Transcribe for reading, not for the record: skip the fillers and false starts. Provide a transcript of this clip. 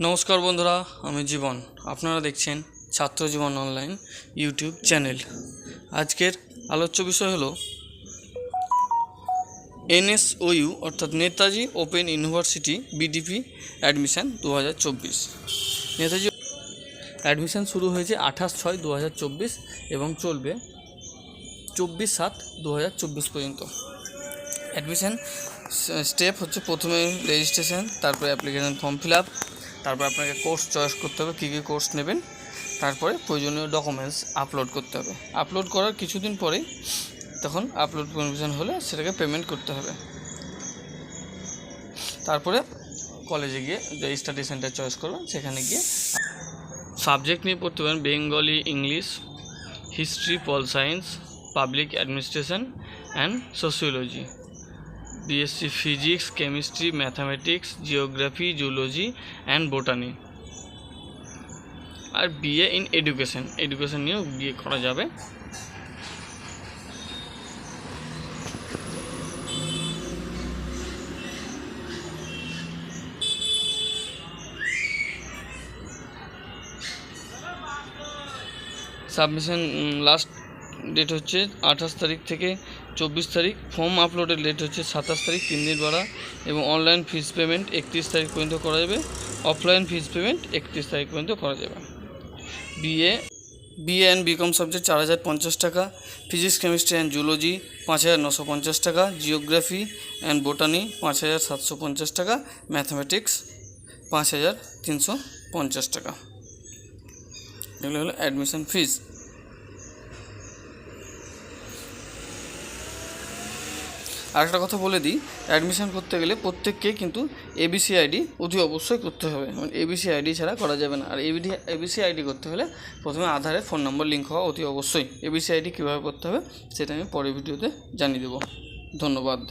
নমস্কার বন্ধুরা, আমি জীবন। আপনারা দেখছেন ছাত্র জীবন অনলাইন ইউটিউব চ্যানেল। আজকের আলোচ্য বিষয় হলো এনএসওইউ অর্থাৎ Netaji open university BDP admission 2024। Netaji admission শুরু হয়েছে 28/6/2024 এবং চলবে 24/7/2024 পর্যন্ত। অ্যাডমিশান স্টেপ হচ্ছে প্রথমে রেজিস্ট্রেশন, তারপরে অ্যাপ্লিকেশন ফর্ম ফিল আপ, তারপর আপনাকে কোর্স চয়েস করতে হবে, কী কী কোর্স নেবেন, তারপরে প্রয়োজনীয় ডকুমেন্টস আপলোড করতে হবে। আপলোড করার কিছুদিন পরেই তখন আপলোড পারমিশন হলে সেটাকে পেমেন্ট করতে হবে। তারপরে কলেজে গিয়ে যে স্টাডি সেন্টার চয়েস করবেন সেখানে গিয়ে সাবজেক্ট নিয়ে পড়তে পারেন Bengali, English, history, pol science, public administration and sociology, BSc physics, chemistry, mathematics, geography, zoology and botany, আর বিএ ইন এডুকেশন নিয়েও বিএ করা যাবে। সাবমিশন লাস্ট ডেট হচ্ছে 28 তারিখ থেকে 24 তারিখ। ফর্ম আপলোডের ডেট হচ্ছে 27 তারিখ, 3 দিন বাড়া, এবং অনলাইন ফিস পেমেন্ট 31 তারিখ পর্যন্ত করা যাবে। অফলাইন ফিস পেমেন্ট 31 তারিখ পর্যন্ত করা যাবে। বিএ অ্যান্ড বিকম সাবজেক্ট 4050 টাকা, ফিজিক্স, কেমিস্ট্রি অ্যান্ড জুলজি 5950 টাকা, জিওগ্রাফি অ্যান্ড বোটানি 5750 টাকা, ম্যাথামেটিক্স 5350 টাকা। এগুলো হলো অ্যাডমিশন ফিস। আরেকটা কথা বলে দিই, অ্যাডমিশন করতে গেলে প্রত্যেককে কিন্তু এবিসি আইডি অতি অবশ্যই করতে হবে। এবিসি আইডি ছাড়া করা যাবে না। আর এবিসি আইডি করতে হলে প্রথমে আধারে ফোন নম্বর লিঙ্ক হওয়া অতি অবশ্যই। এবিসি আইডি কীভাবে করতে হবে সেটা আমি পরের ভিডিওতে জানিয়ে দেবো। ধন্যবাদ।